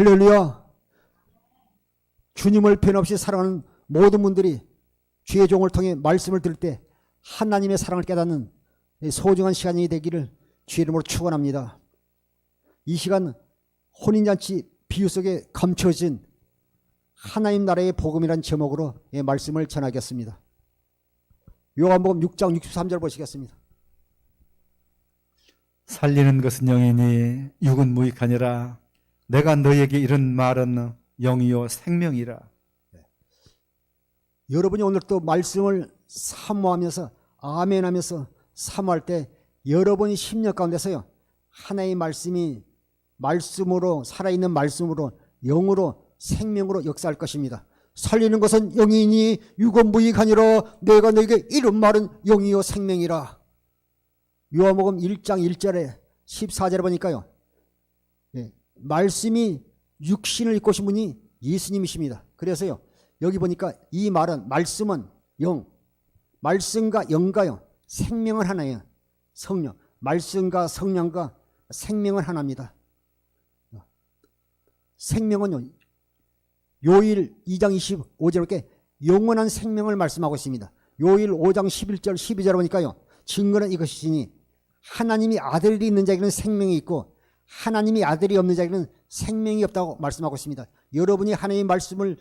할렐루야. 주님을 변함없이 사랑하는 모든 분들이 주의 종을 통해 말씀을 들을 때 하나님의 사랑을 깨닫는 소중한 시간이 되기를 주의 이름으로 축원합니다. 이 시간 혼인잔치 비유 속에 감춰진 하나님 나라의 복음이라는 제목으로 말씀을 전하겠습니다. 요한복음 6장 63절 보시겠습니다. 살리는 것은 영이니 육은 무익하니라. 내가 너에게 이런 말은 영이요 생명이라. 여러분이 오늘 또 말씀을 사모하면서 아멘하면서 사모할 때 여러분이 심령 가운데서요 하나의 말씀이 말씀으로 살아있는 말씀으로 영으로 생명으로 역사할 것입니다. 살리는 것은 영이니 육은 무익하니라. 내가 너에게 이런 말은 영이요 생명이라. 요한복음 1장 1절에 14절에 보니까요 말씀이 육신을 입고 오신 분이 예수님이십니다. 그래서요 여기 보니까 이 말은 말씀은 영, 말씀과 영과요 생명은 하나예요. 성령, 말씀과 성령과 생명은 하나입니다. 생명은요 요일 2장 25절에 이렇게 영원한 생명을 말씀하고 있습니다. 요일 5장 11절 12절에 보니까요 증거는 이것이니 하나님이 아들이 있는 자에게는 생명이 있고 하나님이 아들이 없는 자에게는 생명이 없다고 말씀하고 있습니다. 여러분이 하나님의 말씀을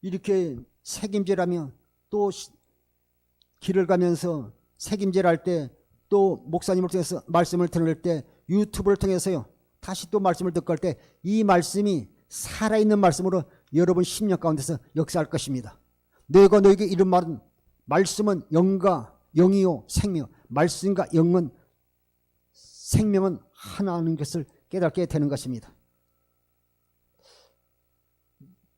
이렇게 책임질하며 또 길을 가면서 책임질할 때 또 목사님을 통해서 말씀을 들을 때 유튜브를 통해서요 다시 또 말씀을 듣고 할 때 이 말씀이 살아있는 말씀으로 여러분 심령 가운데서 역사할 것입니다. 내가 너에게 이런 말은 말씀은 영과 영이요 생명, 말씀과 영은 생명은 하나인 것을 깨닫게 되는 것입니다.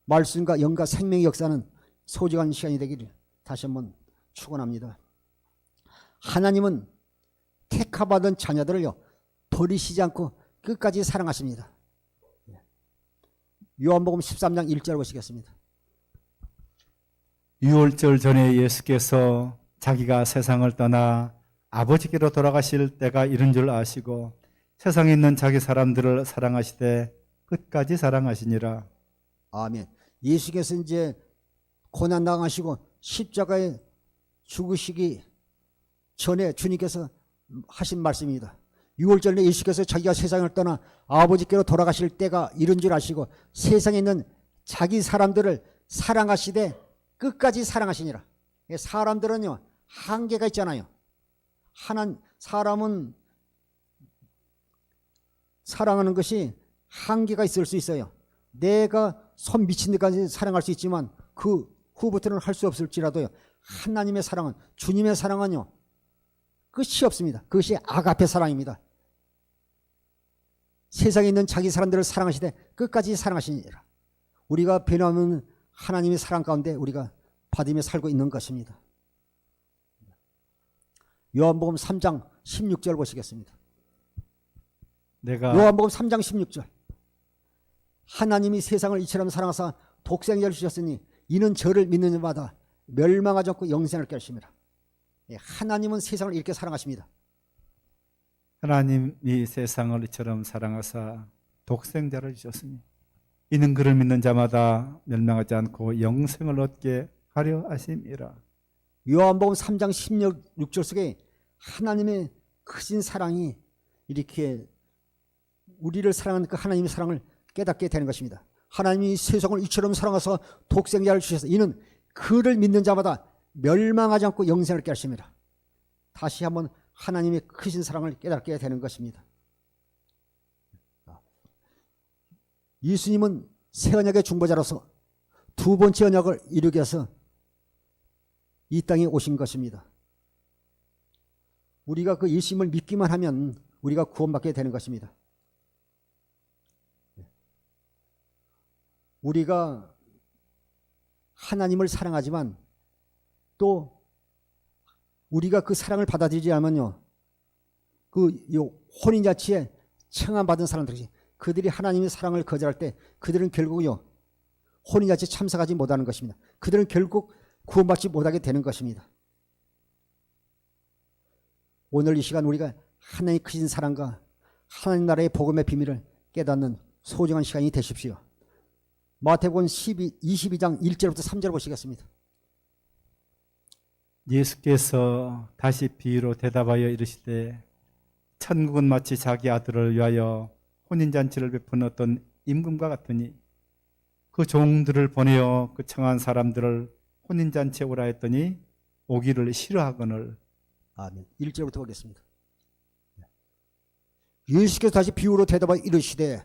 말씀과 영과 생명의 역사는 소중한 시간이 되기를 다시 한번 축원합니다. 하나님은 택하받은 자녀들을요 버리시지 않고 끝까지 사랑하십니다. 요한복음 13장 1절 보시겠습니다. 유월절 전에 예수께서 자기가 세상을 떠나 아버지께로 돌아가실 때가 이른 줄 아시고 세상에 있는 자기 사람들을 사랑하시되 끝까지 사랑하시니라. 아멘. 예수께서 이제 고난 당하시고 십자가에 죽으시기 전에 주님께서 하신 말씀입니다. 6월 전에 예수께서 자기가 세상을 떠나 아버지께로 돌아가실 때가 이른 줄 아시고 세상에 있는 자기 사람들을 사랑하시되 끝까지 사랑하시니라. 사람들은요 한계가 있잖아요. 사람은 사랑하는 것이 한계가 있을 수 있어요. 내가 손 미친 데까지 사랑할 수 있지만 그 후부터는 할 수 없을지라도요 하나님의 사랑은 주님의 사랑은요 끝이 없습니다. 그것이 아가페 사랑입니다. 세상에 있는 자기 사람들을 사랑하시되 끝까지 사랑하시니라. 우리가 변함없는 하나님의 사랑 가운데 우리가 받으며 살고 있는 것입니다. 요한복음 3장 16절 보시겠습니다. 요한복음 3장 16절. 하나님이 세상을 이처럼 사랑하사 독생자를 주셨으니 이는 저를 믿는 자마다 멸망하지 않고 영생을 얻게 하심이라. 하나님은 세상을 이렇게 사랑하십니다. 하나님이 세상을 이처럼 사랑하사 독생자를 주셨으니 이는 그를 믿는 자마다 멸망하지 않고 영생을 얻게 하려 하심이라. 요한복음 3장 16절 속에 하나님의 크신 사랑이 이렇게 우리를 사랑하는 그 하나님의 사랑을 깨닫게 되는 것입니다. 하나님이 세상을 이처럼 사랑하사 독생자를 주셔서 이는 그를 믿는 자마다 멸망하지 않고 영생을 얻게 하십니다. 다시 한번 하나님의 크신 사랑을 깨닫게 되는 것입니다. 예수님은 새 언약의 중보자로서 두 번째 언약을 이루기 위해서 이 땅에 오신 것입니다. 우리가 그 예수님을 믿기만 하면 우리가 구원받게 되는 것입니다. 우리가 하나님을 사랑하지만 또 우리가 그 사랑을 받아들이지 않으면요 그 혼인잔치에 청함받은 사람들이 그들이 하나님의 사랑을 거절할 때 그들은 결국요 혼인잔치에 참석하지 못하는 것입니다. 그들은 결국 구원받지 못하게 되는 것입니다. 오늘 이 시간 우리가 하나님의 크신 사랑과 하나님 나라의 복음의 비밀을 깨닫는 소중한 시간이 되십시오. 마태복음 22장 1절부터 3절 보시겠습니다. 예수께서 다시 비유로 대답하여 이르시되 천국은 마치 자기 아들을 위하여 혼인잔치를 베푼 어떤 임금과 같으니 그 종들을 보내어 그 청한 사람들을 혼인잔치에 오라 했더니 오기를 싫어하거늘. 아멘. 1절부터 보겠습니다. 예수께서 다시 비유로 대답하여 이르시되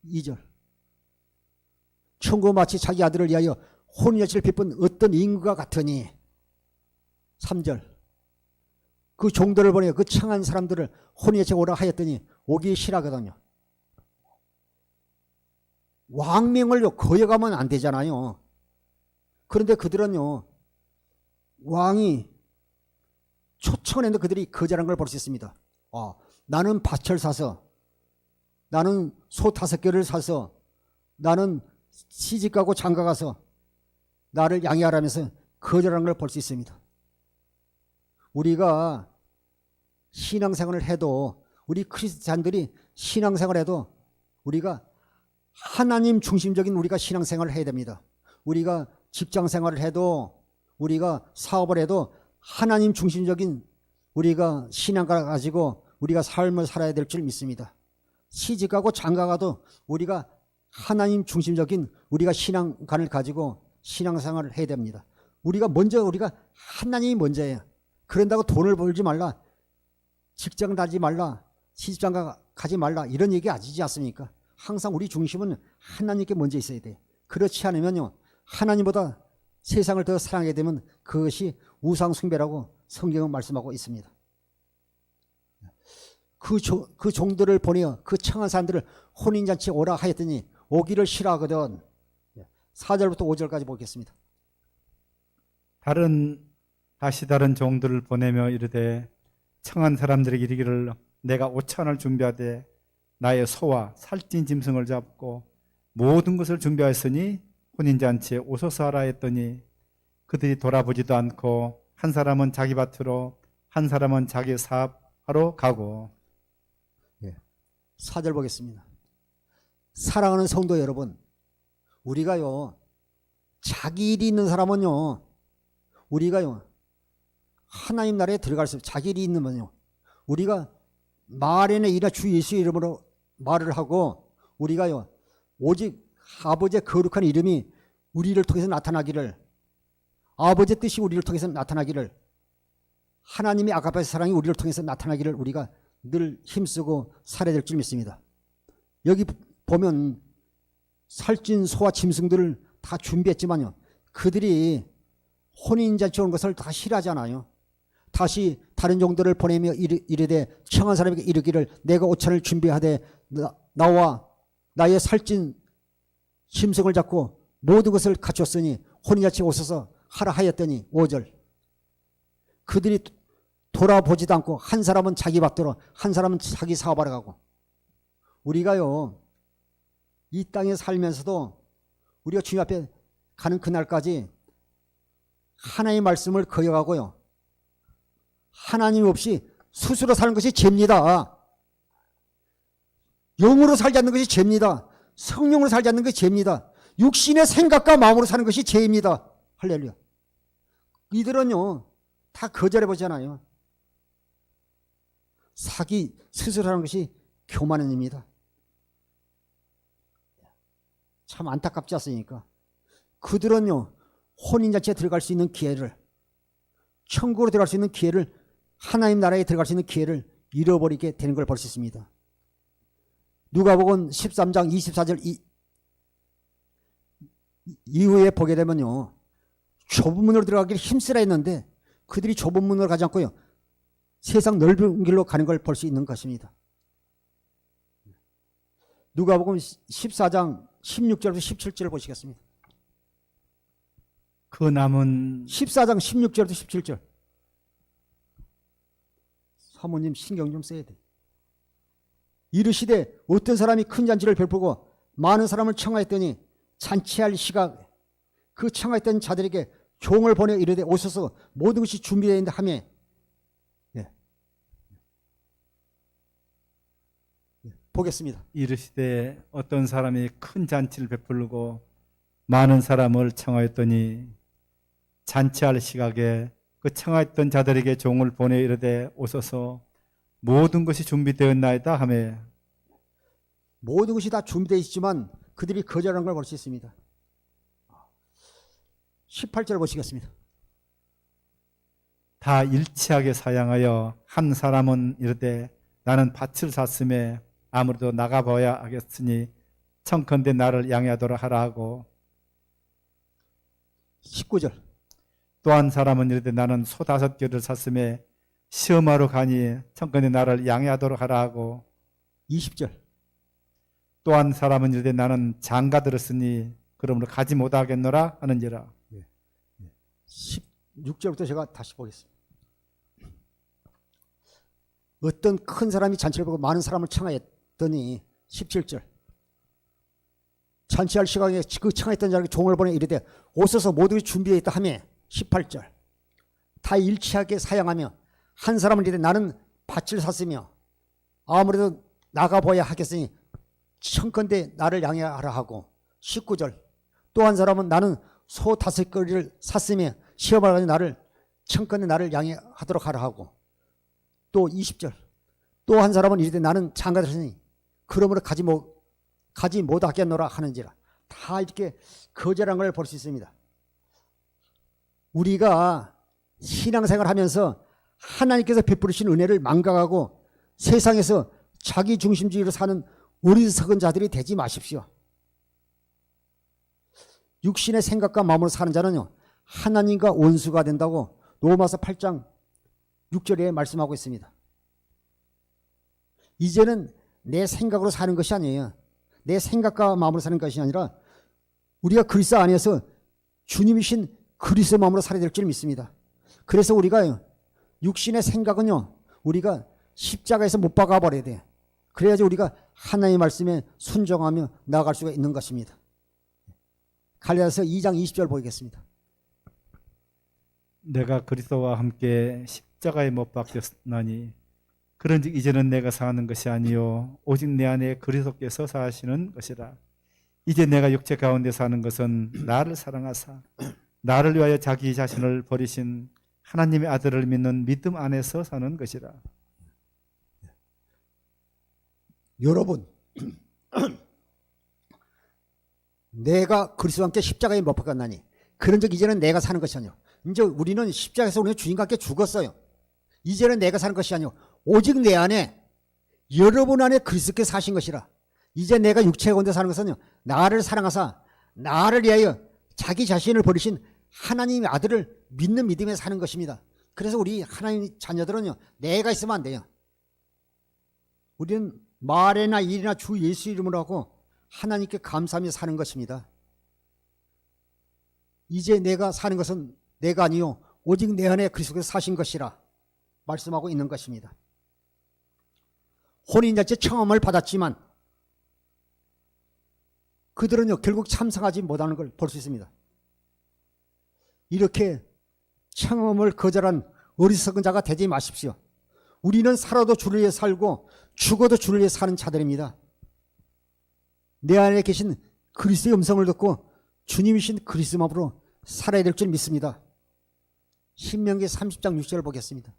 2절 천국은 마치 자기 아들을 위하여 혼인잔치를 베푼 어떤 임금과 같으니 3절 그 종들을 보내어 그 청한 사람들을 혼인잔치에 오라 하였더니 오기 싫어하거든요. 왕명을 거역하면 안 되잖아요. 그런데 그들은요, 왕이 초청을 했는데 그들이 거절한 걸 볼 수 있습니다. 나는 밭을 사서, 나는 소 5개를 사서, 나는 시집가고 장가가서 나를 양해하라면서 거절한 걸 볼 수 있습니다. 우리가 신앙생활을 해도, 우리 크리스찬들이 신앙생활을 해도 우리가 하나님 중심적인 우리가 신앙생활을 해야 됩니다. 우리가 직장생활을 해도, 우리가 사업을 해도 하나님 중심적인 우리가 신앙을 가지고 우리가 삶을 살아야 될 줄 믿습니다. 시집가고 장가가도 우리가 하나님 중심적인 우리가 신앙관을 가지고 신앙생활을 해야 됩니다. 우리가 하나님이 먼저예요. 그런다고 돈을 벌지 말라, 직장 다니지 말라, 시집장가 가지 말라 이런 얘기 아니지 않습니까? 항상 우리 중심은 하나님께 먼저 있어야 돼. 그렇지 않으면요, 하나님보다 세상을 더 사랑하게 되면 그것이 우상 숭배라고 성경은 말씀하고 있습니다. 그 종들을 보내어 그 청한 사람들을 혼인잔치에 오라 하였더니 오기를 싫어하거든. 4절부터 5절까지 보겠습니다. 다시 다른 종들을 보내며 이르되 청한 사람들에게 이르기를 내가 5천을 준비하되 나의 소와 살찐 짐승을 잡고 모든 것을 준비하였으니 혼인잔치에 오소서 하라 했더니 그들이 돌아보지도 않고 한 사람은 자기 밭으로 한 사람은 자기 사업하러 가고. 4절 보겠습니다. 사랑하는 성도 여러분, 우리가요, 자기 일이 있는 사람은요, 우리가요, 하나님 나라에 들어갈 수, 자기 일이 있는 분요, 우리가 말에는 이라 주 예수 이름으로 말을 하고, 우리가요, 오직 아버지의 거룩한 이름이 우리를 통해서 나타나기를, 아버지의 뜻이 우리를 통해서 나타나기를, 하나님의 아가페 사랑이 우리를 통해서 나타나기를 우리가 늘 힘쓰고 살아야 될 줄 믿습니다. 여기 보면 살찐 소와 짐승들을 다 준비했지만요, 그들이 혼인잔치 온 것을 다 싫어하잖아요. 다시 다른 종들을 보내며 이르되 청한 사람에게 이르기를 내가 5천을 준비하되 나와 나의 살찐 짐승을 잡고 모든 것을 갖췄으니 혼인잔치에 오셔서 하라 하였더니 5절 그들이 돌아보지도 않고 한 사람은 자기 밭으로 한 사람은 자기 사업하러 가고. 우리가요, 이 땅에 살면서도 우리가 주님 앞에 가는 그날까지 하나님의 말씀을 거역하고요, 하나님 없이 스스로 사는 것이 죄입니다. 영으로 살지 않는 것이 죄입니다. 성령으로 살지 않는 것이 죄입니다. 육신의 생각과 마음으로 사는 것이 죄입니다. 할렐루야. 이들은요, 다 거절해 보잖아요. 사기 스스로 하는 것이 교만한 일입니다. 참 안타깝지 않습니까? 그들은요, 혼인잔치에 들어갈 수 있는 기회를, 천국으로 들어갈 수 있는 기회를, 하나님 나라에 들어갈 수 있는 기회를 잃어버리게 되는 걸 볼 수 있습니다. 누가복음 13장 24절 이후에 보게 되면요, 좁은 문으로 들어가기를 힘쓰라 했는데 그들이 좁은 문으로 가지 않고요, 세상 넓은 길로 가는 걸 볼 수 있는 것입니다. 누가복음 14장 16절부터 17절을 보시겠습니다. 그 남은 14장 16절부터 17절. 사모님 신경 좀 써야 돼. 이르시되 어떤 사람이 큰 잔치를 베풀고 많은 사람을 청하였더니 잔치할 시각 그 청하였던 자들에게 종을 보내 이르되 오셔서 모든 것이 준비되어 있는데 하매 보겠습니다. 이르시되 어떤 사람이 큰 잔치를 베풀고 많은 사람을 청하였더니 잔치할 시각에 그 청하였던 자들에게 종을 보내 이르되 오소서 모든 것이 준비되었나이다 하매 모든 것이 다 준비되어 있지만 그들이 거절한 걸 볼 수 있습니다. 18절 보시겠습니다. 다 일치하게 사양하여 한 사람은 이르되 나는 밭을 샀음에 아무래도 나가봐야 하겠으니 청컨대 나를 양해하도록 하라 하고 19절. 또 한 사람은 이르되 나는 소 5개를 샀음에 시험하러 가니 청컨대 나를 양해하도록 하라 하고 20절. 또 한 사람은 이르되 나는 장가 들었으니 그러므로 가지 못하겠노라 하는지라. 16절부터 제가 다시 보겠습니다. 어떤 큰 사람이 잔치를 보고 많은 사람을 청하였더니 17절. 잔치할 시간에 그 청하였던 자에게 종을 보내 이르되 오소서 모두 준비되어 있다 하며 18절. 다 일치하게 사양하며 한 사람은 이르되 나는 밭을 샀으며 아무래도 나가봐야 하겠으니 청컨대 나를 양해하라 하고 19절. 또 한 사람은 나는 소 5거리를 샀으며 시험을 가니 나를 청컨대 나를 양해하도록 하라 하고 또 20절. 또 한 사람은 이르되 나는 장가 들었으니 그러므로 가지 못하겠노라 하는지라. 다 이렇게 거절한 걸 볼 수 있습니다. 우리가 신앙생활 하면서 하나님께서 베푸신 은혜를 망각하고 세상에서 자기 중심주의로 사는 어리석은 자들이 되지 마십시오. 육신의 생각과 마음으로 사는 자는요 하나님과 원수가 된다고 로마서 8장 6절에 말씀하고 있습니다. 이제는 내 생각으로 사는 것이 아니에요. 내 생각과 마음으로 사는 것이 아니라 우리가 그리스도 안에서 주님이신 그리스도 마음으로 살아야 될 줄 믿습니다. 그래서 우리가 육신의 생각은요 우리가 십자가에서 못 박아 버려야 돼. 그래야지 우리가 하나님의 말씀에 순종하며 나아갈 수가 있는 것입니다. 갈라디아서 2장 20절 보겠습니다. 내가 그리스도와 함께 십자가에 못 박혔나니 그런즉 이제는 내가 사는 것이 아니요 오직 내 안에 그리스도께서 사시는 것이라. 이제 내가 육체 가운데 사는 것은 나를 사랑하사 나를 위하여 자기 자신을 버리신 하나님의 아들을 믿는 믿음 안에서 사는 것이라. 여러분 내가 그리스도와 함께 십자가에 못 박혔나니 그런즉 이제는 내가 사는 것이 아니요. 이제 우리는 십자가에서 우리는 주님과 함께 죽었어요. 이제는 내가 사는 것이 아니요 오직 내 안에 여러분 안에 그리스도께서 사신 것이라. 이제 내가 육체 가운데 사는 것은요 나를 사랑하사 나를 위하여 자기 자신을 버리신 하나님의 아들을 믿는 믿음에 사는 것입니다. 그래서 우리 하나님 자녀들은요 내가 있으면 안 돼요. 우리는 말이나 일이나 주 예수 이름으로 하고 하나님께 감사하며 사는 것입니다. 이제 내가 사는 것은 내가 아니요 오직 내 안에 그리스도께서 사신 것이라 말씀하고 있는 것입니다. 혼인잔치 청함을 받았지만 그들은요 결국 참석하지 못하는 걸 볼 수 있습니다. 이렇게 청함을 거절한 어리석은 자가 되지 마십시오. 우리는 살아도 주를 위해 살고 죽어도 주를 위해 사는 자들입니다. 내 안에 계신 그리스도의 음성을 듣고 주님이신 그리스도만으로 살아야 될 줄 믿습니다. 신명기 30장 6절을 보겠습니다.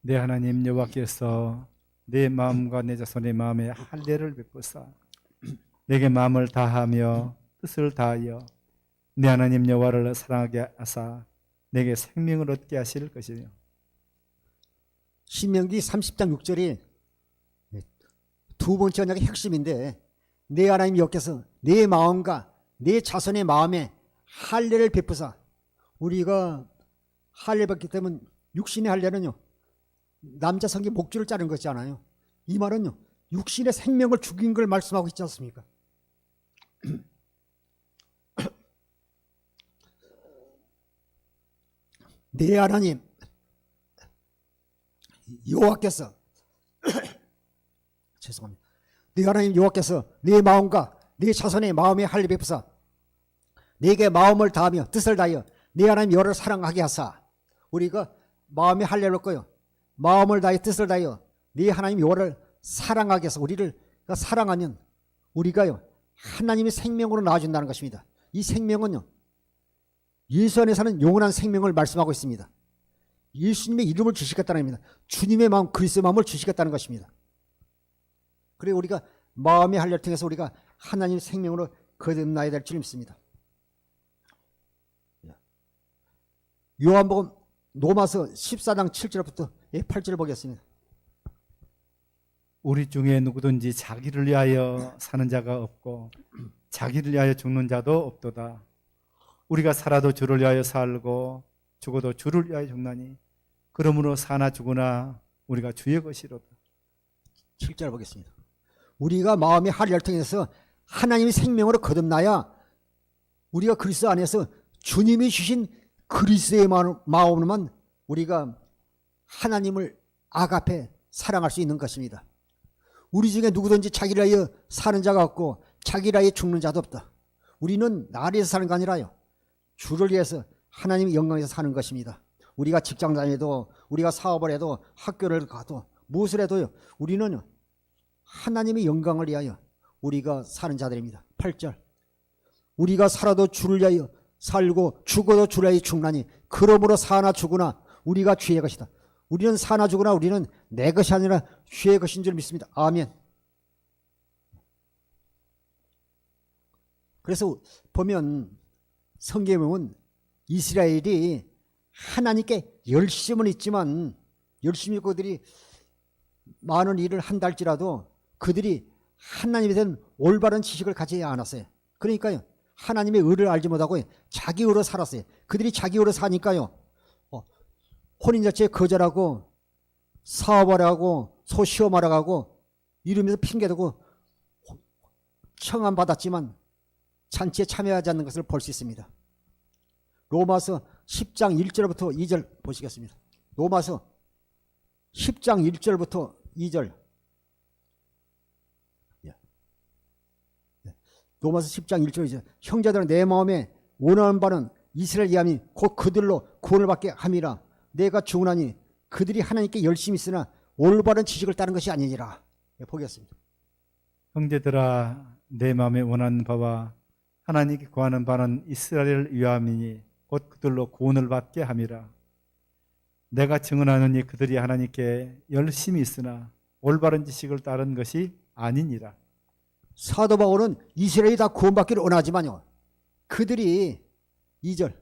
내 하나님 여호와께서 내 마음과 내 자손의 마음에 할례를 베푸사 내게 마음을 다하며 뜻을 다하여 내 하나님 여호와를 사랑하게 하사 내게 생명을 얻게 하실 것이며. 신명기 30장 6절이 두 번째 언약의 핵심인데 내 하나님 여호와께서 내 마음과 내 자손의 마음에 할례를 베푸사. 우리가 할례 받기 때문에 육신의 할례는요 남자 성기 목줄을 자른 것이 않아요. 이 말은요 육신의 생명을 죽인 걸 말씀하고 있지 않습니까? 내 하나님 여호와께서 죄송합니다. 내 하나님 여호와께서 내 마음과 내 자손의 마음에 할례 베푸사 내게 마음을 다하며 뜻을 다하여 내 하나님 여호와를 사랑하게 하사. 우리가 마음에 할례를 얻고요 마음을 다하여 뜻을 다하여 네 하나님 여호와를 사랑하게 해서 우리를 사랑하면 우리가요 하나님의 생명으로 나와준다는 것입니다. 이 생명은요 예수 안에 사는 영원한 생명을 말씀하고 있습니다. 예수님의 이름을 주시겠다는 겁니다. 주님의 마음, 그리스도의 마음을 주시겠다는 것입니다. 그래 우리가 마음의 할례를 통해서 우리가 하나님의 생명으로 거듭나야 될 줄 믿습니다. 요한복음 로마서 14장 7절부터 8절을 보겠습니다. 우리 중에 누구든지 자기를 위하여 사는 자가 없고 자기를 위하여 죽는 자도 없도다. 우리가 살아도 주를 위하여 살고 죽어도 주를 위하여 죽나니 그러므로 사나 죽으나 우리가 주의 것이로다. 7절 보겠습니다. 우리가 마음의 할례를 통해서 하나님의 생명으로 거듭나야 우리가 그리스도 안에서 주님이 주신 그리스도의 마음으로만 우리가 하나님을 아가페 사랑할 수 있는 것입니다. 우리 중에 누구든지 자기를 위하여 사는 자가 없고 자기를 위하여 죽는 자도 없다. 우리는 나를 위해서 사는 게 아니라요 주를 위해서 하나님의 영광에서 사는 것입니다. 우리가 직장 다녀도 우리가 사업을 해도 학교를 가도 무엇을 해도요 우리는 하나님의 영광을 위하여 우리가 사는 자들입니다. 8절 우리가 살아도 주를 위하여 살고 죽어도 주를 위하여 죽나니 그러므로 사나 죽으나 우리가 주의 것이다. 우리는 사나 죽으나 우리는 내 것이 아니라 주의 것인 줄 믿습니다. 아멘. 그래서 보면 성경에 보면 이스라엘이 하나님께 열심은 있지만 열심히 그들이 많은 일을 한다 할지라도 그들이 하나님에 대한 올바른 지식을 가지지 않았어요. 그러니까요 하나님의 의를 알지 못하고 자기 의로 살았어요. 그들이 자기 의로 사니까요 혼인자체에 거절하고 사업하려 하고 소시험하려 하고 이러면서 핑계대고 청함받았지만 잔치에 참여하지 않는 것을 볼 수 있습니다. 로마서 10장 1절부터 2절 보시겠습니다. 로마서 10장 1절부터 2절 로마서 10장 1절 2절 형제들은 내 마음에 원하는 바는 이스라엘 이함이 곧 그들로 구원을 받게 함이라. 내가 죽으나니 그들이 하나님께 열심히 있으나 올바른 지식을 따른 것이 아니니라. 보겠습니다. 형제들아 내 마음에 원하는 바와 하나님께 구하는 바는 이스라엘을 위함이니 곧 그들로 구원을 받게 함이라. 내가 증언하노니 그들이 하나님께 열심히 있으나 올바른 지식을 따른 것이 아니니라. 사도 바울은 이스라엘이 다 구원받기를 원하지만요 그들이 2절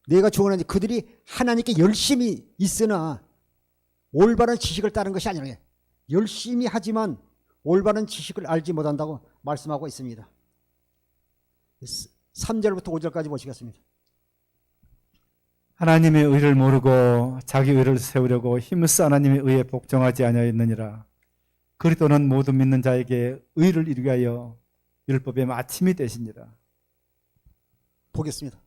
내가 증언하니 그들이 하나님께 열심히 있으나 올바른 지식을 따른 것이 아니라 열심히 하지만 올바른 지식을 알지 못한다고 말씀하고 있습니다. 3절부터 5절까지 보시겠습니다. 하나님의 의를 모르고 자기 의를 세우려고 힘써 하나님의 의에 복종하지 아니하였느니라. 그리스도는 모든 믿는 자에게 의를 이루게 하여 율법의 마침이 되시니라. 보겠습니다.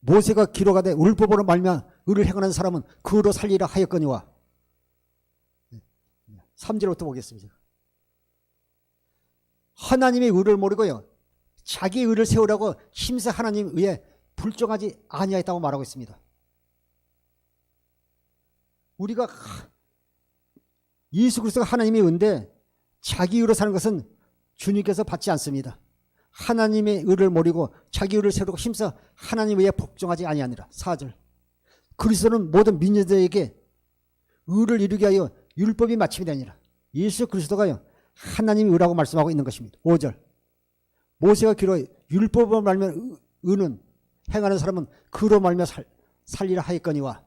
모세가 기록하되 율법으로 말미암아 의를 행하는 사람은 그로 살리라 하였거니와. 3절부터 보겠습니다. 하나님의 의를 모르고요 자기 의를 세우려고 힘써 하나님 의에 불종하지 아니하였다고 말하고 있습니다. 우리가 예수 그리스도가 하나님의 의인데 자기 의로 사는 것은 주님께서 받지 않습니다. 하나님의 의를 모르고 자기 의를 세우려고 힘써 하나님의 의에 복종하지 아니하니라. 4절 그리스도는 모든 민족들에게 의를 이루게 하여 율법이 마침이 되니라. 예수 그리스도가요 하나님의 의라고 말씀하고 있는 것입니다. 5절 모세가 기록해 율법으로 말미암아 의는 행하는 사람은 그로 말미암아 살리라 하였거니와.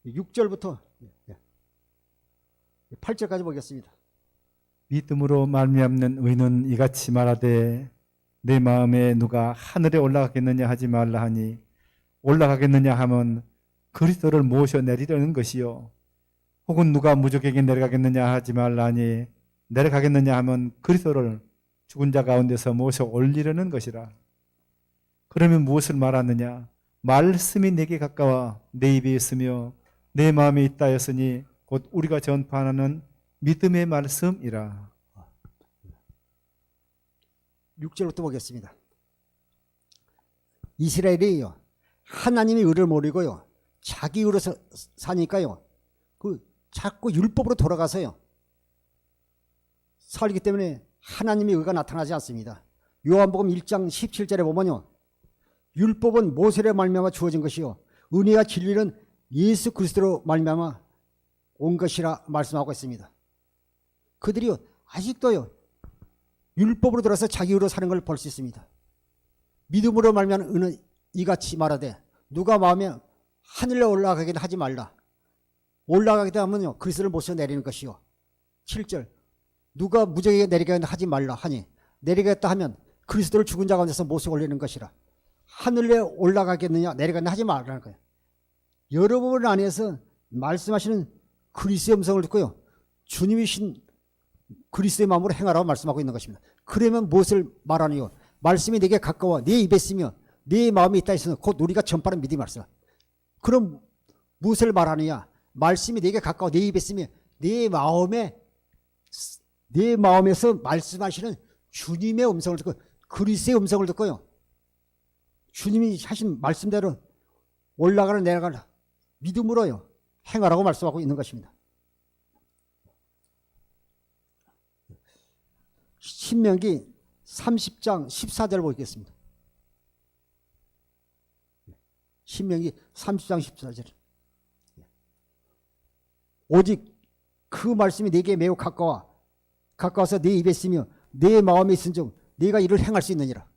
6절부터 8절까지 보겠습니다. 믿음으로 말미암는 의는 이같이 말하되 내 마음에 누가 하늘에 올라가겠느냐 하지 말라 하니 올라가겠느냐 하면 그리스도를 모셔 내리려는 것이요 혹은 누가 무적에게 내려가겠느냐 하지 말라 하니 내려가겠느냐 하면 그리스도를 죽은 자 가운데서 모셔 올리려는 것이라. 그러면 무엇을 말하느냐? 말씀이 내게 가까워 내 입에 있으며 내 마음에 있다 했으니 곧 우리가 전파하는 믿음의 말씀이라. 6절부터 보겠습니다. 이스라엘이요 하나님의 의를 모르고요 자기 의로 사니까요. 그 자꾸 율법으로 돌아가서요. 살기 때문에 하나님의 의가 나타나지 않습니다. 요한복음 1장 17절에 보면요. 율법은 모세로 말미암아 주어진 것이요 은혜와 진리는 예수 그리스도로 말미암아 온 것이라 말씀하고 있습니다. 그들이요 아직도요 율법으로 들어서 자기 의로 사는 걸 볼 수 있습니다. 믿음으로 말미암아 은은 이같이 말하되 누가 마음에 하늘에 올라가게 하지 말라. 올라가게 하면요 그리스도를 모셔 내리는 것이요. 7절 누가 무적에게 내리게 하지 말라 하니 내리겠다 하면 그리스도를 죽은 자 가운데서 모셔 올리는 것이라. 하늘에 올라가겠느냐 내려가느냐 하지 말라는 거예요. 여러분 안에서 말씀하시는 그리스도의 음성을 듣고요. 주님이신 그리스도의 마음으로 행하라고 말씀하고 있는 것입니다. 그러면 무엇을 말하느요? 말씀이 내게 가까워 내 입에 있으며 내 마음에 있다 했으면 곧 우리가 전파는 믿음이 말씀. 그럼 무엇을 말하느냐? 말씀이 내게 가까워 내 입에 있으며 내 마음에서 말씀하시는 주님의 음성을 듣고 그리스도의 음성을 듣고요. 주님이 하신 말씀대로 올라가는 내려가는 믿음으로요. 행하라고 말씀하고 있는 것입니다. 신명기 30장 14절 보겠습니다. 신명기 30장 14절. 오직 그 말씀이 내게 매우 가까워서 내 입에 있으며 내 마음에 있은즉 네가 이를 행할 수 있느니라.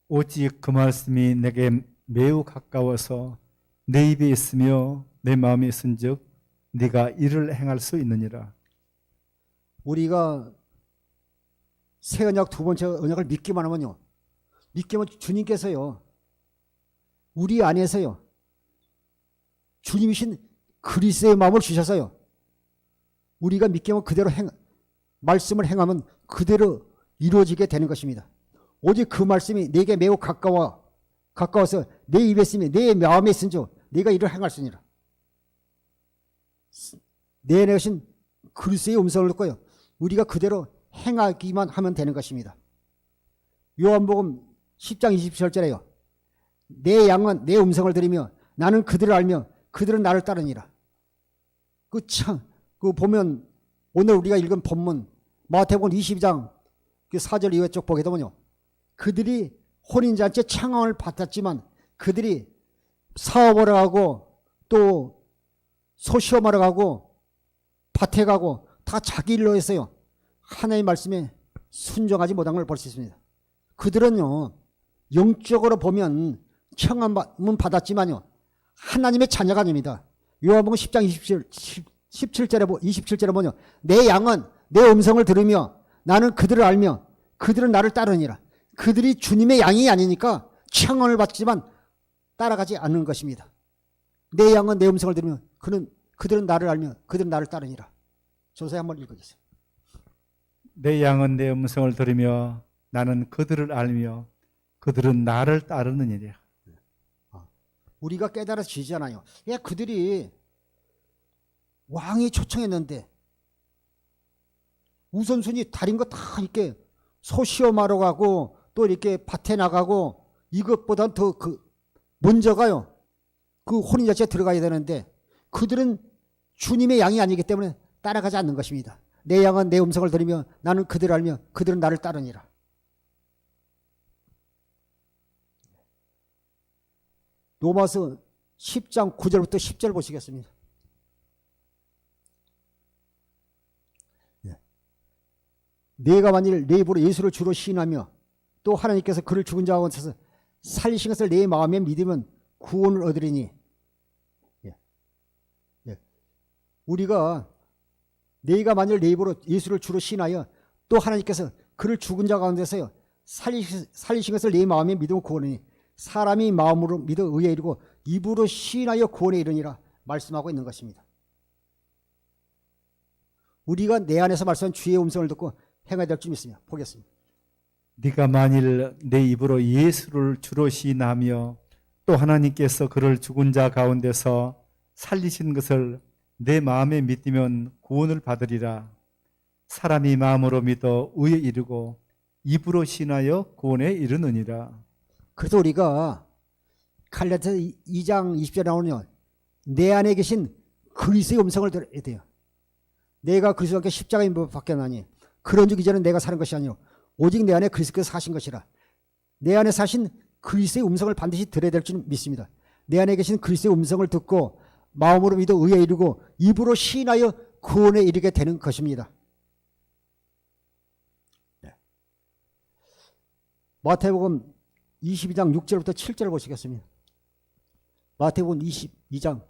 오직 그 말씀이 내게 매우 가까워서 내 입에 있으며 내 마음에 있은즉 네가 이를 행할 수 있느니라. 우리가 새 언약 두 번째 언약을 믿기만 하면요. 믿기만 주님께서요. 우리 안에서요. 주님이신 그리스도의 마음을 주셔서요. 우리가 믿기만 그대로 말씀을 행하면 그대로 이루어지게 되는 것입니다. 오직 그 말씀이 내게 매우 가까워서 내 입에 있으며 내 마음에 있은즉 네가 이를 행할 수 있느니라. 내 안에 계신 그리스도의 음성을 듣고요. 우리가 그대로 행하기만 하면 되는 것입니다. 요한복음 10장 27절에요. 내 양은 내 음성을 들으며 나는 그들을 알며 그들은 나를 따르니라. 그 보면 오늘 우리가 읽은 본문 마태복음 22장 4절 이후 쪽 보게 되면요. 그들이 혼인잔치에 청함을 받았지만 그들이 사업하러 가고 또 소시험하러 가고 밭에 가고 다 자기 일로 했어요. 하나님의 말씀에 순종하지 못한 걸 볼 수 있습니다. 그들은요. 영적으로 보면 청함은 받았지만요. 하나님의 자녀가 아닙니다. 요한복음 10장 27절에 보면 내 양은 내 음성을 들으며 나는 그들을 알며 그들은 나를 따르니라. 그들이 주님의 양이 아니니까 청함을 받지만 따라가지 않는 것입니다. 내 양은 내 음성을 들으며 그들은 나를 알며 그들은 나를 따르니라. 조사에 한번 읽어주세요. 내 양은 내 음성을 들으며 나는 그들을 알며 그들은 나를 따르느니라. 우리가 깨달아지잖아요. 그들이 왕이 초청했는데 우선순위 다른 거 다 이렇게 소시험하러 가고 또 이렇게 밭에 나가고 이것보다 더 먼저가요. 그 혼인잔치에 들어가야 되는데 그들은 주님의 양이 아니기 때문에 따라가지 않는 것입니다. 내 양은 내 음성을 들으며 나는 그들을 알며 그들은 나를 따르니라. 로마서 10장 9절부터 10절 보시겠습니다. 내가 만일 내 입으로 예수를 주로 시인하며 또 하나님께서 그를 죽은 자 가운데서 살리신 것을 내 마음에 믿으면 구원을 얻으리니. 우리가 내가 만일 내 입으로 예수를 주로 시인하여 또 하나님께서 그를 죽은 자 가운데서요 살리신 것을 내 마음에 믿으면 구원이니 사람이 마음으로 믿어 의에 이르고 입으로 시인하여 구원에 이르니라 말씀하고 있는 것입니다. 우리가 내 안에서 말씀한 주의 음성을 듣고 행해야 될 줄 믿습니다. 보겠습니다. 네가 만일 내 입으로 예수를 주로 시인하며 또 하나님께서 그를 죽은 자 가운데서 살리신 것을 내 마음에 믿으면 구원을 받으리라. 사람이 마음으로 믿어 의에 이르고 입으로 시인하여 구원에 이르느니라. 그래서 우리가 갈라디아서 2장 20절에 나오면 내 안에 계신 그리스도의 음성을 들어야 돼요. 내가 그리스도와 함께 십자가에 못 박혀나니 그런 즉 이제는 내가 사는 것이 아니요 오직 내 안에 그리스도께서 사신 것이라. 내 안에 사신 그리스도의 음성을 반드시 들어야 될 줄 믿습니다. 내 안에 계신 그리스도의 음성을 듣고 마음으로 믿어 의에 이르고 입으로 시인하여 구원에 이르게 되는 것입니다. 네. 마태복음 22장 6절부터 7절 보시겠습니다. 마태복음 22장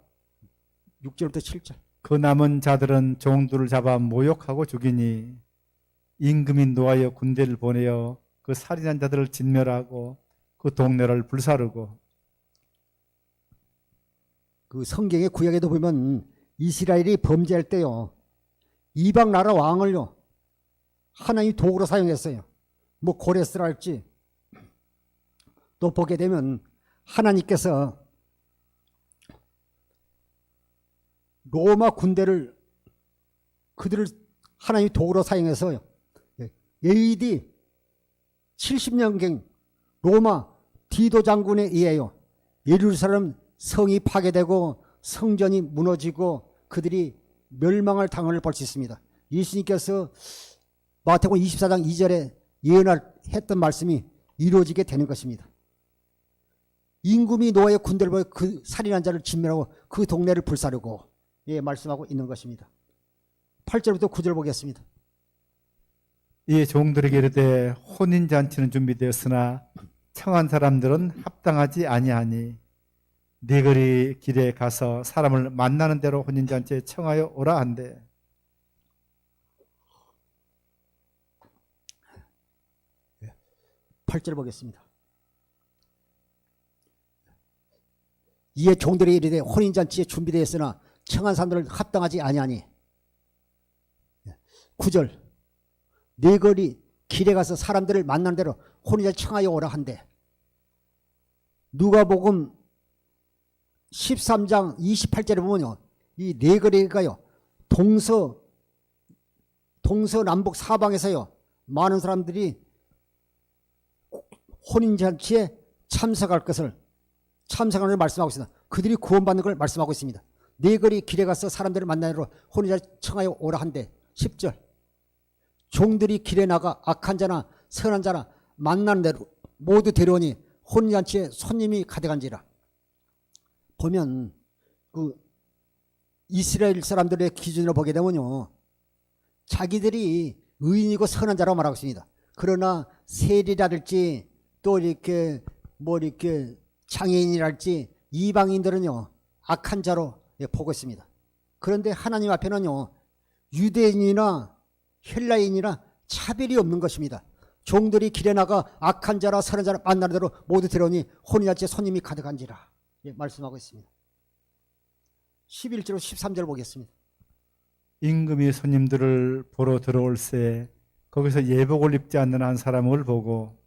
6절부터 7절. 그 남은 자들은 종들을 잡아 모욕하고 죽이니 임금이 노하여 군대를 보내어 그 살인한 자들을 진멸하고 그 동네를 불사르고. 그 성경의 구약에도 보면 이스라엘이 범죄할 때요 이방 나라 왕을요 하나님이 도구로 사용했어요. 뭐 고레스라 할지. 또 보게 되면 하나님께서 로마 군대를 그들을 하나님이 도구로 사용해서요 AD 70년경 로마 디도 장군에 의하여 예루살렘 성이 파괴되고 성전이 무너지고 그들이 멸망을 당할 볼 수 있습니다. 예수님께서 마태복음 24장 2절에 예언했던 말씀이 이루어지게 되는 것입니다. 임금이 노아의 군대를 보여 그 살인한 자를 진멸하고 그 동네를 불사르고 말씀하고 있는 것입니다. 8절부터 9절 보겠습니다. 이 종들에게 이르되 혼인잔치는 준비되었으나 청한 사람들은 합당하지 아니하니 네거리 길에 가서 사람을 만나는 대로 혼인잔치에 청하여 오라 한대. 네. 8절 보겠습니다. 이에 종들이 이르되 혼인잔치에 준비되었으나 청한 사람들은 합당하지 아니하니. 9절 네거리 길에 가서 사람들을 만나는 대로 혼인잔치 청하여 오라 한대. 누가복음 13장 28절에 보면요 이 네거리가요 동서남북 사방에서요 많은 사람들이 혼인잔치에 참석하는 걸 말씀하고 있습니다. 그들이 구원받는 걸 말씀하고 있습니다. 네거리 길에 가서 사람들을 만나러 혼인잔치 청하여 오라 한대. 10절 종들이 길에 나가 악한 자나 선한 자나 만나는 대로 모두 데려오니 혼인잔치에 손님이 가득한지라. 보면 그 이스라엘 사람들의 기준으로 보게 되면요 자기들이 의인이고 선한 자라고 말하고 있습니다. 그러나 세리라든지 또 이렇게 이렇게 장애인이랄지 이방인들은요 악한 자로 보고 있습니다. 그런데 하나님 앞에는요 유대인이나 헬라인이나 차별이 없는 것입니다. 종들이 길에 나가 악한 자라 선한 자라 만나는 대로 모두 들어오니 혼인잔치에 손님이 가득한지라 말씀하고 있습니다. 11절 13절 보겠습니다. 임금이 손님들을 보러 들어올새 거기서 예복을 입지 않는 한 사람을 보고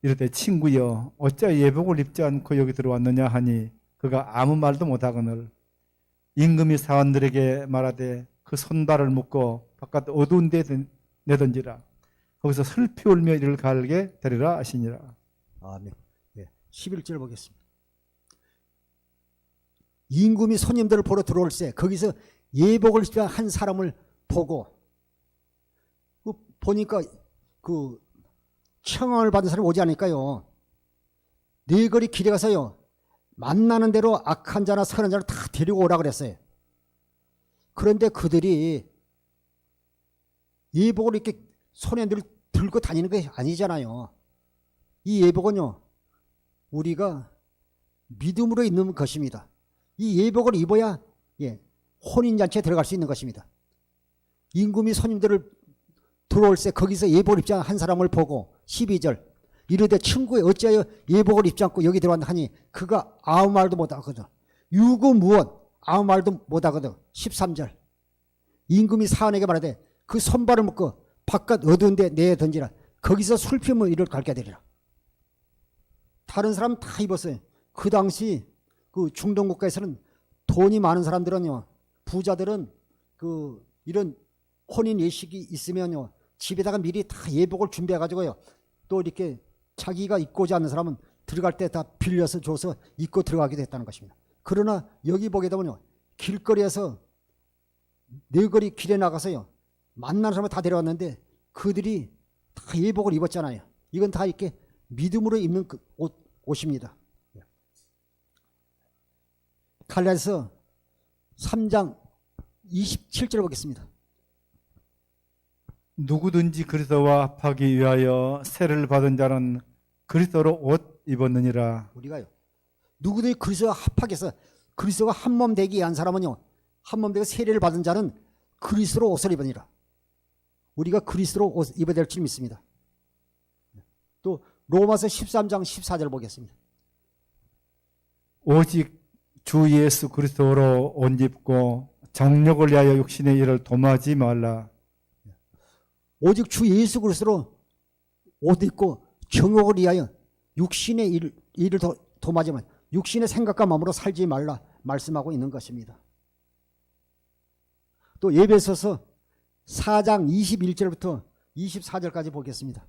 이르되 친구여 어찌 예복을 입지 않고 여기 들어왔느냐 하니 그가 아무 말도 못하거늘 임금이 사원들에게 말하되 그 손발을 묶고 바깥 어두운 데 내던지라. 거기서 슬피 울며 이를 갈게 되리라 하시니라. 아멘. 11절 보겠습니다. 임금이 손님들을 보러 들어올새 거기서 예복을 입지 않은 한 사람을 보고 보니까 그 청함을 받은 사람이 오지 않을까요? 네거리 길에 가서요 만나는 대로 악한 자나 선한 자를 다 데리고 오라 그랬어요. 그런데 그들이 예복을 이렇게 손에 들고 다니는 게 아니잖아요. 이 예복은요 우리가 믿음으로 있는 것입니다. 이 예복을 입어야 혼인잔치에 들어갈 수 있는 것입니다. 임금이 손님들을 들어올새 거기서 예복을 입지 않은 한 사람을 보고 12절 이르되 친구에 어찌하여 예복을 입지 않고 여기 들어왔나 하니 그가 아무 말도 못하거든. 유구무원 아무 말도 못하거든. 13절 임금이 사원에게 말하되 그 손발을 묶고 바깥 어두운 데 내어 던지라. 거기서 술피면 이를 갈게 되리라. 다른 사람 다 입었어요. 그 당시 그 중동 국가에서는 돈이 많은 사람들은요 부자들은 그 이런 혼인 예식이 있으면요 집에다가 미리 다 예복을 준비해 가지고요 또 이렇게 자기가 입고자 하는 사람은 들어갈 때 다 빌려서 줘서 입고 들어가기도 했다는 것입니다. 그러나 여기 보게 되면요, 길거리에서 네거리 길에 나가서요, 만나는 사람을 다 데려왔는데 그들이 다 예복을 입었잖아요. 이건 다 이렇게 믿음으로 입는 그 옷입니다. 갈라디아서 3장 27절 보겠습니다. 누구든지 그리스도와 합하기 위하여 세례를 받은 자는 그리스도로 옷 입었느니라. 우리가요, 누구든지 그리스도와 합하게서 그리스도가 한 몸 되기 위한 사람은요, 한 몸 되고 세례를 받은 자는 그리스도로 옷을 입으니라. 우리가 그리스도로 옷 입어야 될 줄 믿습니다. 또 로마서 13장 14절 보겠습니다. 오직 주 예수 그리스도로 옷 입고 정욕을 위하여 육신의 일을 도모하지 말라. 오직 주 예수 그리스도로 옷 입고 정욕을 위하여 육신의 일을 도모하지 말라. 육신의 생각과 마음으로 살지 말라 말씀하고 있는 것입니다. 또 에베소서 4장 21절부터 24절까지 보겠습니다.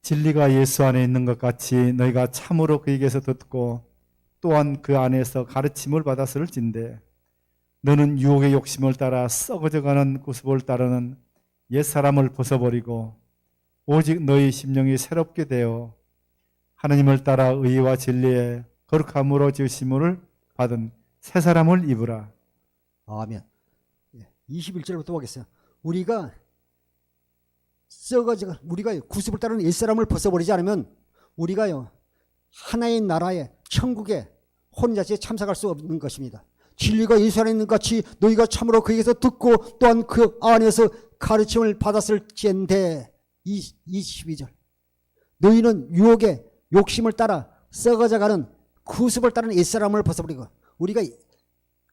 진리가 예수 안에 있는 것 같이 너희가 참으로 그에게서 듣고 또한 그 안에서 가르침을 받았을진대. 너는 유혹의 욕심을 따라 썩어져가는 구습을 따르는 옛사람을 벗어버리고 오직 너희 심령이 새롭게 되어 하나님을 따라 의와 진리에 거룩함으로 지으심을 받은 새 사람을 입으라. 아멘. 21절부터 보겠습니다. 우리가 썩어져, 우리가 구습을 따르는 옛사람을 벗어버리지 않으면 우리가요, 하나의 나라에, 천국에 혼자서 참석할 수 없는 것입니다. 진리가 예수 안에 있는 것 같이 너희가 참으로 그에게서 듣고 또한 그 안에서 가르침을 받았을지인데. 22절. 너희는 유혹의 욕심을 따라 썩어져가는 구습을 따르는 옛사람을 벗어버리고, 우리가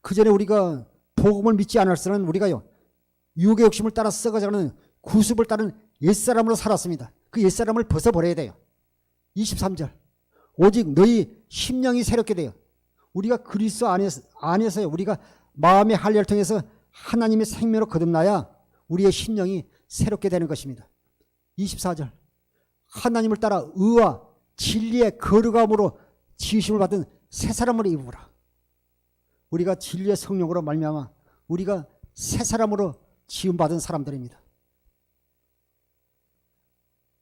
그전에 우리가 복음을 믿지 않았으면 우리가요, 유혹의 욕심을 따라 썩어져가는 구습을 따르는 옛사람으로 살았습니다. 그 옛사람을 벗어버려야 돼요. 23절. 오직 너희 심령이 새롭게 돼요. 우리가 그리스도 안에서요, 우리가 마음의 할례를 통해서 하나님의 생명으로 거듭나야 우리의 심령이 새롭게 되는 것입니다. 24절. 하나님을 따라 의와 진리의 거룩함으로 지으심을 받은 새 사람을 입으라. 우리가 진리의 성령으로 말미암아 우리가 새 사람으로 지음받은 사람들입니다.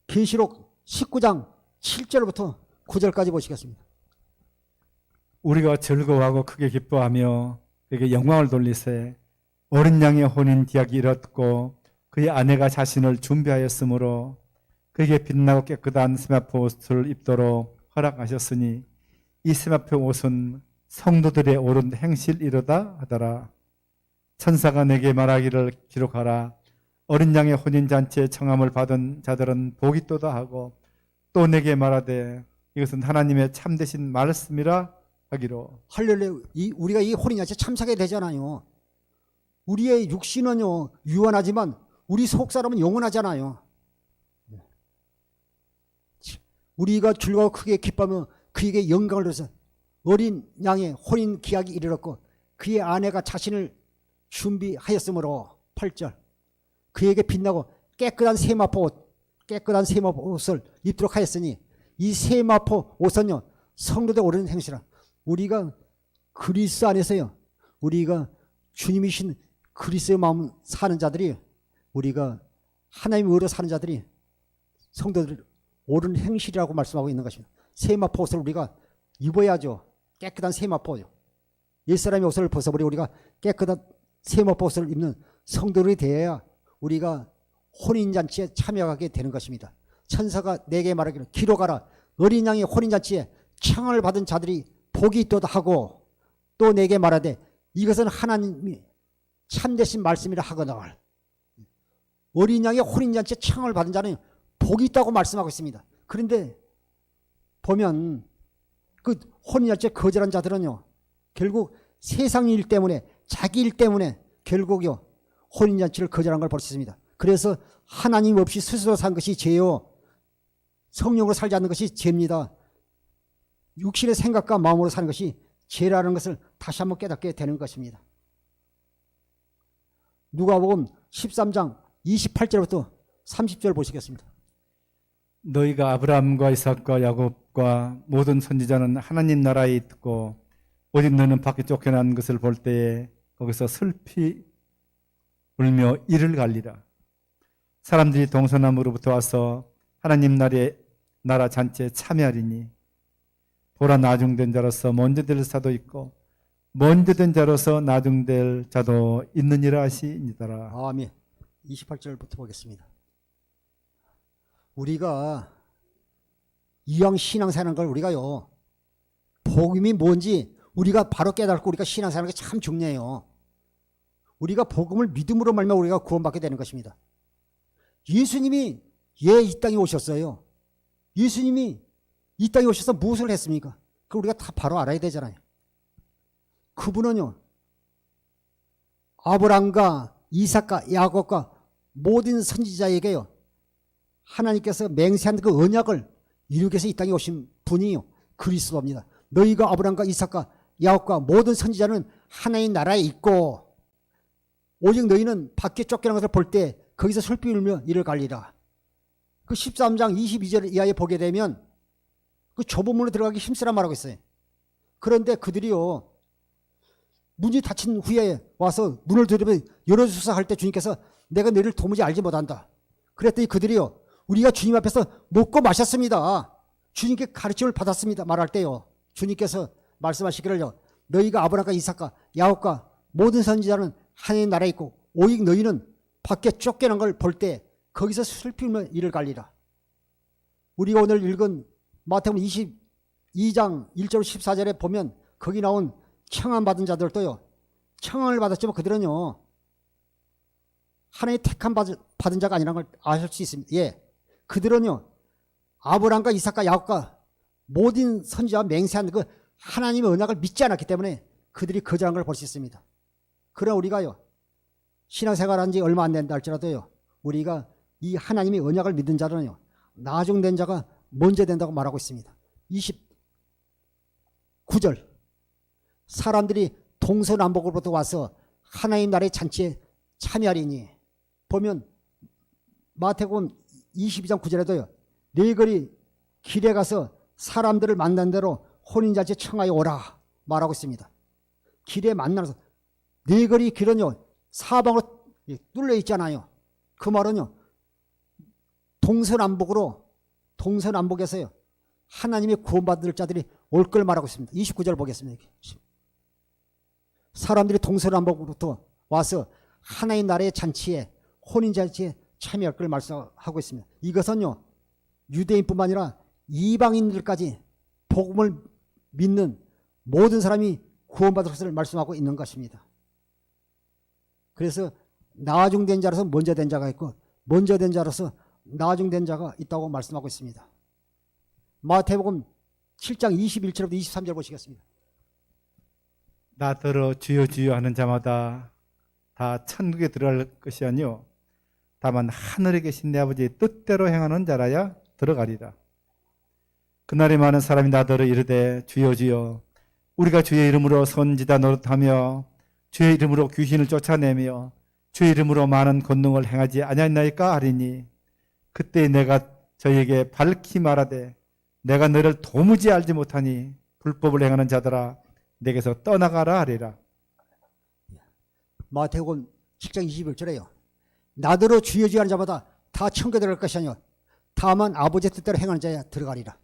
계시록 19장 7절부터 9절까지 보시겠습니다. 우리가 즐거워하고 크게 기뻐하며 그에게 영광을 돌리세. 어린 양의 혼인 기약이 이렇고 그의 아내가 자신을 준비하였으므로 그에게 빛나고 깨끗한 세마포 옷을 입도록 허락하셨으니 이 세마포 옷은 성도들의 옳은 행실이로다 하더라. 천사가 내게 말하기를 기록하라. 어린 양의 혼인잔치에 청함을 받은 자들은 복이 있도다 하고 또 내게 말하되 이것은 하나님의 참되신 말씀이라 하기로. 할렐루야. 우리가 이 혼인잔치에 참석해야 되잖아요. 우리의 육신은요, 유한하지만 우리 속사람은 영원하잖아요. 우리가 즐거워 크게 기뻐하며 그에게 영광을 돌려서 어린 양의 혼인 기약이 이르렀고 그의 아내가 자신을 준비하였으므로. 8절. 그에게 빛나고 깨끗한 세마포 옷을 입도록 하였으니 이 세마포 옷은요, 성도들 오르는 행실이라. 우리가 그리스도 안에서요, 우리가 주님이신 그리스도의 마음 사는 자들이, 우리가 하나님의 의로 사는 자들이 성도들 옳은 행실이라고 말씀하고 있는 것입니다. 세마포 옷을 우리가 입어야죠. 깨끗한 세마포요. 옛사람의 옷을 벗어버리고 우리가 깨끗한 세마포 옷을 입는 성도들이 되어야 우리가 혼인잔치에 참여하게 되는 것입니다. 천사가 내게 말하기를 기록하라. 어린 양의 혼인잔치에 청을 받은 자들이 복이 있도다 하고 또 내게 말하되 이것은 하나님이 참되신 말씀이라 하거늘. 어린 양의 혼인잔치에 청을 받은 자는 복이 있다고 말씀하고 있습니다. 그런데 보면 그 혼인잔치에 거절한 자들은요, 결국 세상 일 때문에, 자기 일 때문에 결국요, 혼인잔치를 거절한 걸 볼 수 있습니다. 그래서 하나님 없이 스스로 산 것이 죄요, 성령으로 살지 않는 것이 죄입니다. 육신의 생각과 마음으로 사는 것이 죄라는 것을 다시 한번 깨닫게 되는 것입니다. 누가복음 13장 28절부터 30절 보시겠습니다. 너희가 아브라함과 이삭과 야곱과 모든 선지자는 하나님 나라에 있고 오직 너는 밖에 쫓겨난 것을 볼 때에 거기서 슬피 울며 이를 갈리라. 사람들이 동서남으로부터 와서 하나님 나라 잔치에 참여하리니 보라, 나중된 자로서 먼저 될 자도 있고 먼저 된 자로서 나중될 자도 있느니라 하시니더라. 아멘. 28절부터 보겠습니다. 우리가 이왕 신앙생활하는 걸 우리가요, 복음이 뭔지 우리가 바로 깨닫고 우리가 신앙생활하는 게 참 중요해요. 우리가 복음을 믿음으로 말면 우리가 구원받게 되는 것입니다. 예수님이 이 땅에 오셨어요. 예수님이 이 땅에 오셔서 무엇을 했습니까? 그걸 우리가 다 바로 알아야 되잖아요. 그분은요, 아브라함과 이삭과 야곱과 모든 선지자에게요, 하나님께서 맹세한 그 언약을 이루기 위해서 이 땅에 오신 분이요, 그리스도입니다. 너희가 아브라함과 이삭과 야곱과 모든 선지자는 하나님 나라에 있고 오직 너희는 밖에 쫓겨난 것을 볼 때 거기서 슬피 울며 이를 갈리라. 그 13장 22절 이하에 보게 되면 그 좁은 문으로 들어가기 힘쓰라 말하고 있어요. 그런데 그들이요, 문이 닫힌 후에 와서 문을 두드려 열어주소서 할 때 주님께서 내가 너희를 도무지 알지 못한다. 그랬더니 그들이요, 우리가 주님 앞에서 먹고 마셨습니다. 주님께 가르침을 받았습니다. 말할 때요, 주님께서 말씀하시기를요, 너희가 아브라함과 이삭과 야곱과 모든 선지자는 하나님 나라에 있고 오직 너희는 밖에 쫓겨난 걸 볼 때 거기서 슬피 울며 이를 갈리라. 우리가 오늘 읽은 마태복음 22장 1절 14절에 보면 거기 나온 청함받은 자들도요, 청함을 받았지만 그들은요, 하나님의 택함 받은 자가 아니라는 걸 아실 수 있습니다. 예, 그들은요, 아브라함과 이삭과 야곱과 모든 선지자와 맹세한 그 하나님의 언약을 믿지 않았기 때문에 그들이 거절한 걸 볼 수 있습니다. 그러나 우리가요, 신앙생활한 지 얼마 안 된다 할지라도요, 우리가 이 하나님의 언약을 믿은 자는요, 나중된 자가 먼저 된다고 말하고 있습니다. 29절, 사람들이 동서남북으로부터 와서 하나님 나라의 잔치에 참여하리니, 보면 마태복음 22장 9절에도요, 너희들이 길에 가서 사람들을 만난 대로 혼인잔치에 청하여 오라 말하고 있습니다. 길에 만나서, 너희들이 길은요 사방으로 뚫려 있잖아요. 그 말은요, 동서남북에서요 하나님의 구원받을 자들이 올 걸 말하고 있습니다. 29절 보겠습니다. 사람들이 동서남북으로부터 와서 하나님 나라의 잔치에, 혼인잔치에 참여할 걸 말씀하고 있습니다. 이것은요, 유대인뿐만 아니라 이방인들까지 복음을 믿는 모든 사람이 구원받을 것을 말씀하고 있는 것입니다. 그래서 나중된 자로서 먼저 된 자가 있고 먼저 된 자로서 나중된 자가 있다고 말씀하고 있습니다. 마태복음 7장 21절부터 23절 보시겠습니다. 나더러 주여 주여 하는 자마다 다 천국에 들어갈 것이 아니요 다만 하늘에 계신 내 아버지의 뜻대로 행하는 자라야 들어가리라. 그날에 많은 사람이 나더러 이르되 주여 주여 우리가 주의 이름으로 선지자 노릇하며 주의 이름으로 귀신을 쫓아내며 주의 이름으로 많은 권능을 행하지 아니하나이까 하리니, 그때 내가 저에게 밝히 말하되 내가 너를 도무지 알지 못하니 불법을 행하는 자들아 내게서 떠나가라 하리라. 마태복음 7장 21절에요. 나더러 주여 주여 하는 자마다 다 천국에 들어갈 것이 아니요 다만 아버지의 뜻대로 행하는 자야 들어가리라.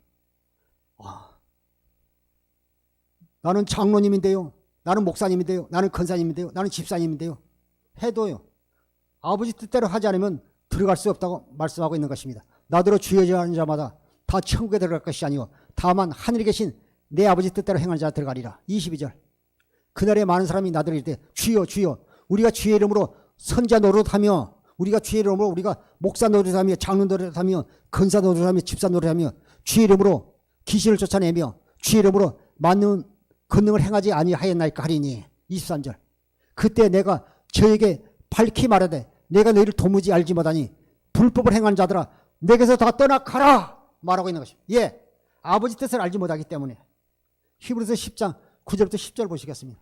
나는 장로님인데요, 나는 목사님인데요, 나는 권사님인데요, 나는 집사님인데요 해도요, 아버지 뜻대로 하지 않으면 들어갈 수 없다고 말씀하고 있는 것입니다. 나더러 주여 주여 하는 자마다 다 천국에 들어갈 것이 아니요 다만 하늘에 계신 내 아버지 뜻대로 행하는 자 들어가리라. 22절, 그날에 많은 사람이 나더러 이르되 주여 주여 우리가 주의 이름으로 선지자 노릇하며 우리가 주의 이름으로 우리가 목사 노릇하며 장로 노릇하며 권사 노릇하며 집사 노릇하며 주의 이름으로 귀신을 쫓아내며 주의 이름으로 많은 권능을 행하지 아니하였나이까 하리니. 23절, 그때 내가 저에게 밝히 말하되 내가 너희를 도무지 알지 못하니 불법을 행하는 자들아 내게서 다 떠나가라 말하고 있는 것입니다. 예, 아버지 뜻을 알지 못하기 때문에. 히브리서 10장 9절부터 10절 보시겠습니다.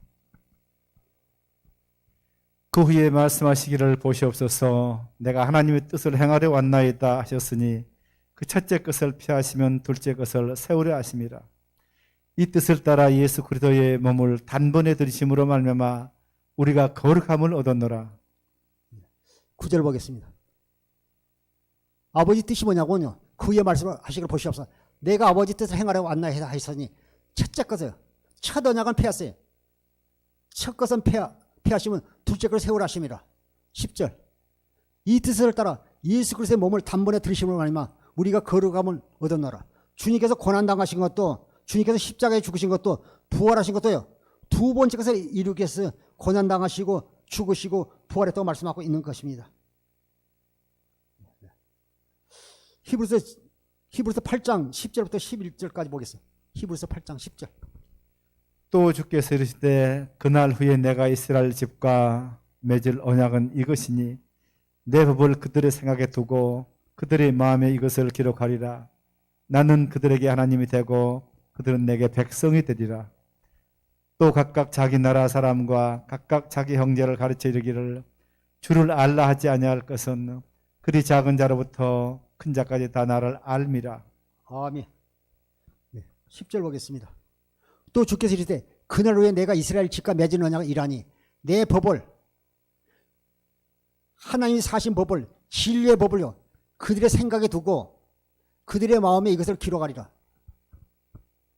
그 후에 말씀하시기를 보시옵소서 내가 하나님의 뜻을 행하려 왔나이다 하셨으니 그 첫째 것을 피하시면 둘째 것을 세우려 하심이라. 이 뜻을 따라 예수 그리스도의 몸을 단번에 들이심으로 말미암아 우리가 거룩함을 얻었노라. 9절 보겠습니다. 아버지 뜻이 뭐냐고요. 그 위에 말씀을 하시기를 보시옵소서. 내가 아버지 뜻을 행하려고 왔나 하시니 첫째 것은 첫 언약은 폐하세요. 첫 것은 폐하시면 둘째 것을 세우라 하심이라. 10절. 이 뜻을 따라 예수 그리스도의 몸을 단번에 들이심으로 말미암아 우리가 거룩함을 얻었노라. 주님께서 고난당하신 것도, 주님께서 십자가에 죽으신 것도, 부활하신 것도요, 두 번째 것을 이루기 위해서 고난당하시고 죽으시고 부활했다고 말씀하고 있는 것입니다. 히브리서 8장 10절부터 11절까지 보겠습니다. 히브리서 8장 10절. 또 주께서 이르시되 그날 후에 내가 이스라엘 집과 맺을 언약은 이것이니 내 법을 그들의 생각에 두고 그들의 마음에 이것을 기록하리라. 나는 그들에게 하나님이 되고 그들은 내게 백성이 되리라. 또 각각 자기 나라 사람과 각각 자기 형제를 가르쳐 이르기를 주를 알라 하지 아니할 것은 그리 작은 자로부터 큰 자까지 다 나를 알미라. 아멘. 10절 보겠습니다. 또 주께서 이르시되 그날 후에 내가 이스라엘 집과 맺은 언약을 이라니 내 법을, 하나님이 사신 법을, 진리의 법을요 그들의 생각에 두고 그들의 마음에 이것을 기록하리라.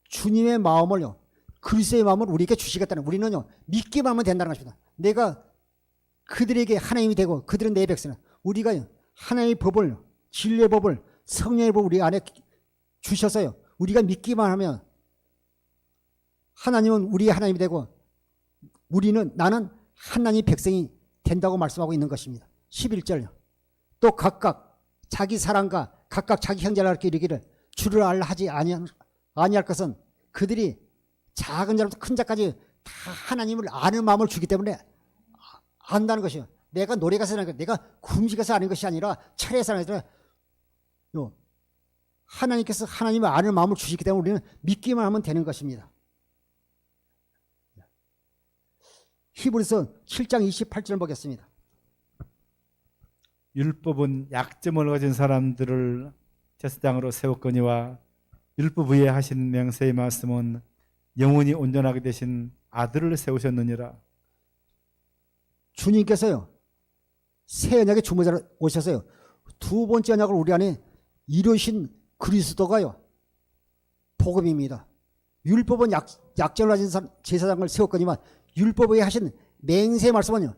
주님의 마음을요, 그리스도의 마음을 우리에게 주시겠다는, 우리는요 믿기만 하면 된다는 것입니다. 내가 그들에게 하나님이 되고 그들은 내 백성은, 우리가 하나님의 법을, 진리의 법을, 성령의 법을 우리 안에 주셔서요 우리가 믿기만 하면 하나님은 우리의 하나님이 되고 나는 하나님의 백성이 된다고 말씀하고 있는 것입니다. 11절요. 또 각각 자기 사랑과 각각 자기 형제를 가르쳐 이르기를 주를 알라 하지 아니할 것은 그들이 작은 자부터 큰 자까지 다 하나님을 아는 마음을 주기 때문에 안다는 것이요. 내가 노래 가서 하는 것, 내가 굶지 가서 하는 것이 아니라 철회해서 하는 것이 아니라 하나님께서 하나님을 아는 마음을 주시기 때문에 우리는 믿기만 하면 되는 것입니다. 히브리서 7장 28절 보겠습니다. 율법은 약점을 가진 사람들을 제사장으로 세웠거니와 율법 위에 하신 명세의 말씀은 영원히 온전하게 되신 아들을 세우셨느니라. 주님께서요 새 언약의 주모자로 오셔서요 두 번째 언약을 우리 안에 이루신 그리스도가요 복음입니다. 율법은 약점을 가진 제사장을 세웠거니와 율법에 하신 맹세의 말씀은요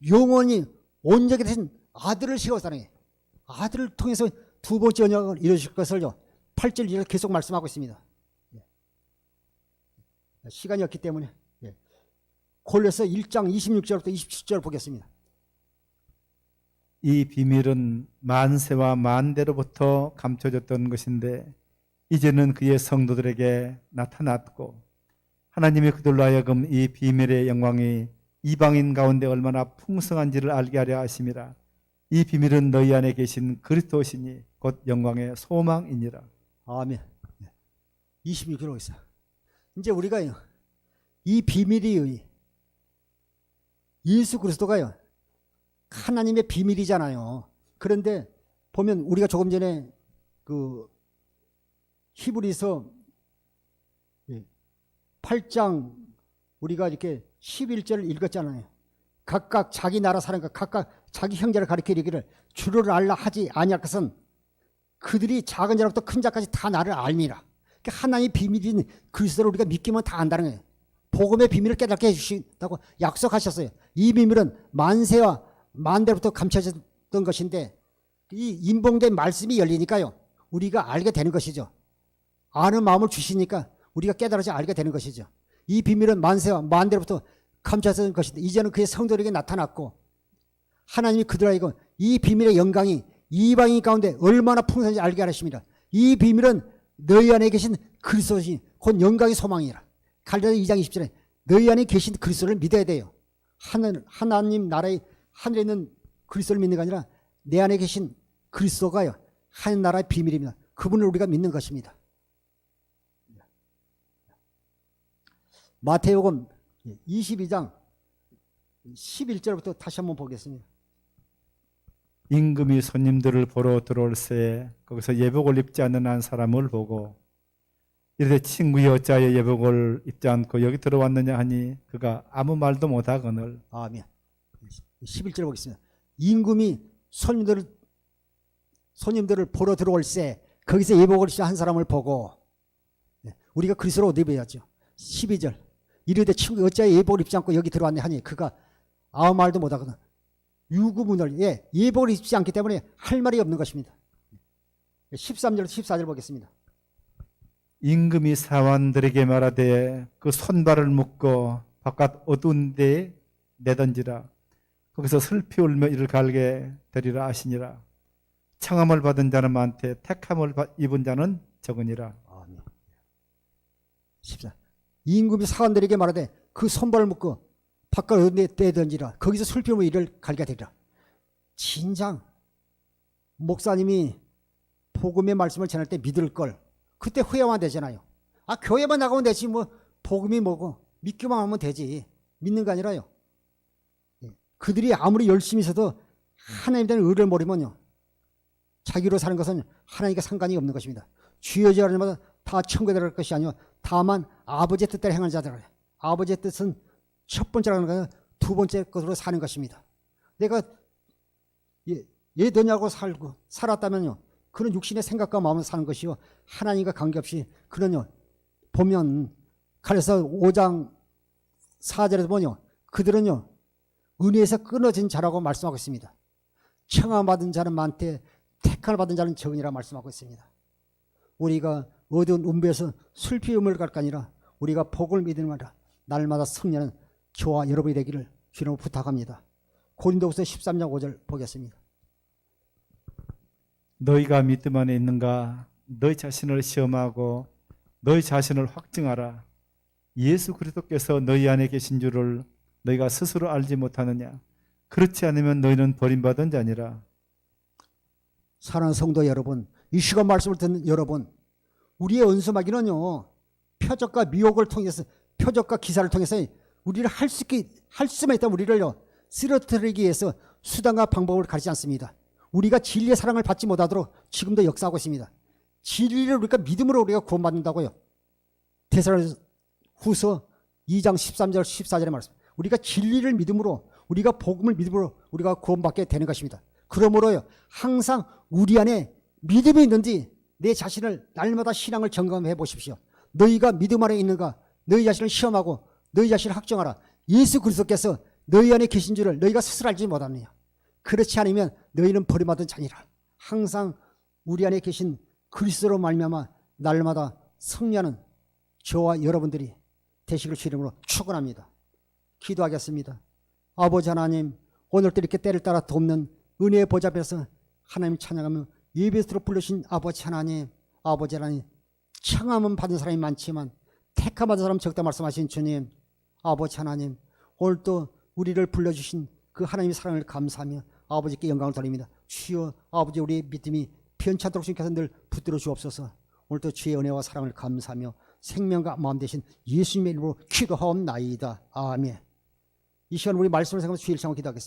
영원히 온전하게 되신 아들을 세웠다는 거예요. 아들을 통해서 두 번째 언약을 이루실 것을요 8절 이를 계속 말씀하고 있습니다. 시간이 없기 때문에 골로새 1장 26절부터 27절 보겠습니다. 이 비밀은 만세와 만대로부터 감춰졌던 것인데 이제는 그의 성도들에게 나타났고 하나님이 그들로 하여금 이 비밀의 영광이 이방인 가운데 얼마나 풍성한지를 알게 하려 하심이라. 이 비밀은 너희 안에 계신 그리스도시니 곧 영광의 소망이니라. 아멘. 26절 있어요. 이제 우리가요 이 비밀이 예수 그리스도가요 하나님의 비밀이잖아요. 그런데 보면 우리가 조금 전에 그 히브리서 8장 우리가 이렇게 11절을 읽었잖아요. 각각 자기 나라 사람과 각각 자기 형제를 가리켜 이르기를 주를 알라 하지 아니할 것은 그들이 작은 자로부터 큰 자까지 다 나를 알미라. 그러니까 하나님의 비밀인 그리스도를 우리가 믿기면 다 안다는 거예요. 복음의 비밀을 깨닫게 해주신다고 약속하셨어요. 이 비밀은 만세와 만대로부터 감춰졌던 것인데 이 인봉된 말씀이 열리니까요 우리가 알게 되는 것이죠. 아는 마음을 주시니까 우리가 깨달아서 알게 되는 것이죠. 이 비밀은 만세와 만대로부터 감춰졌던 것인데 이제는 그의 성도에게 나타났고 하나님이 그들에게 이 비밀의 영광이 이방인 가운데 얼마나 풍성한지 알게 하십니다. 이 비밀은 너희 안에 계신 그리스도신 곧 영광의 소망이라. 갈라디아 2장 20절에 너희 안에 계신 그리스도를 믿어야 돼요. 하나님 나라의 하늘에 있는 그리스도를 믿는 게 아니라 내 안에 계신 그리스도가요 하나님 나라의 비밀입니다. 그분을 우리가 믿는 것입니다. 마태복음 22장 11절부터 다시 한번 보겠습니다. 임금이 손님들을 보러 들어올 새 거기서 예복을 입지 않는 한 사람을 보고 이르되 친구 여자의 예복을 입지 않고 여기 들어왔느냐 하니 그가 아무 말도 못하거늘. 아멘. 11절 보겠습니다. 임금이 손님들을 보러 들어올세 거기서 예복을 입은 한 사람을 보고, 우리가 그리스도로 어디 배워야죠. 12절 이르되 친구 어찌하여 예복을 입지 않고 여기 들어왔냐 하니 그가 아무 말도 못하거든. 유구문을 예복을 입지 않기 때문에 할 말이 없는 것입니다. 13절 14절 보겠습니다. 임금이 사환들에게 말하되 그 손발을 묶고 바깥 어두운 데에 내던지라. 거기서 슬피 울며 이를 갈게 되리라 하시니라. 청함을 받은 자는 많되 택함을 입은 자는 적으니라. 아멘. 14. 임금이 사관들에게 말하되 그 손발을 묶고 바깥 어두운 데에 내던지라. 거기서 슬피 울며 이를 갈게 되리라. 진장 목사님이 복음의 말씀을 전할 때 믿을 걸 그때 후회만 되잖아요. 아, 교회만 나가면 되지 뭐 복음이 뭐고 믿기만 하면 되지. 믿는 게 아니라요. 그들이 아무리 열심히 있어도 하나님에 대한 의를 모르면요, 자기로 사는 것은 하나님과 상관이 없는 것입니다. 주여 주여 하는 자마다 다 천국에 들어갈 것이 아니요 다만 아버지의 뜻대로 행하는 자들을. 아버지의 뜻은 첫 번째라는 것은 두 번째 것으로 사는 것입니다. 내가 얘 너냐고 살았다면요, 그는 육신의 생각과 마음을 사는 것이요 하나님과 관계없이 그는요, 보면 가려서 5장 4절에서 보면요, 그들은요 은혜에서 끊어진 자라고 말씀하고 있습니다. 청함받은 자는 많되 택함을 받은 자는 적으니라 말씀하고 있습니다. 우리가 어두운 음부에서 슬피 음을 갈까 아니라 우리가 복을 믿는 말이라 날마다 승리하는 저와 여러분이 되기를 주님으로 부탁합니다. 고린도후서 13장 5절 보겠습니다. 너희가 믿음 안에 있는가? 너희 자신을 시험하고 너희 자신을 확증하라. 예수 그리스도께서 너희 안에 계신 줄을 너희가 스스로 알지 못하느냐? 그렇지 않으면 너희는 버림받은 자니라. 사랑하는 성도 여러분, 이 시간 말씀을 듣는 여러분, 우리의 은수마귀는요 표적과 미혹을 통해서, 표적과 기사를 통해서 우리를 할 수만 있다면 우리를요 쓰러뜨리기 위해서 수단과 방법을 가리지 않습니다. 우리가 진리의 사랑을 받지 못하도록 지금도 역사하고 있습니다. 진리를 우리가 믿음으로 우리가 구원받는다고요. 데살로니가후서 2장 13절 14절의 말씀, 우리가 진리를 믿음으로, 우리가 복음을 믿음으로 우리가 구원받게 되는 것입니다. 그러므로요 항상 우리 안에 믿음이 있는지 내 자신을 날마다 신앙을 점검해 보십시오. 너희가 믿음 안에 있는가? 너희 자신을 시험하고 너희 자신을 확정하라. 예수 그리스도께서 너희 안에 계신 줄을 너희가 스스로 알지 못하느냐? 그렇지 않으면 너희는 버림받은 자니라. 항상 우리 안에 계신 그리스도로 말미암아 날마다 승리하는 저와 여러분들이 되시길 주 이름으로 축원합니다. 기도하겠습니다. 아버지 하나님, 오늘도 이렇게 때를 따라 돕는 은혜의 보좌 앞에서 하나님 찬양하며 예배드리도록 부르신 아버지 하나님, 아버지 하나님, 청함은 받은 사람이 많지만 택함 받은 사람 적다 말씀하신 주님, 아버지 하나님, 오늘도 우리를 불러주신 그 하나님의 사랑을 감사하며 아버지께 영광을 돌립니다. 주여, 아버지, 우리의 믿음이 편찮도록 주님께서 늘 붙들어 주옵소서. 오늘도 주의 은혜와 사랑을 감사하며 생명과 마음 되신 예수님의 이름으로 기도하옵나이다. 아멘. 이 시간 우리 말씀을 생각하면서 주일 창을 기도하겠습니다.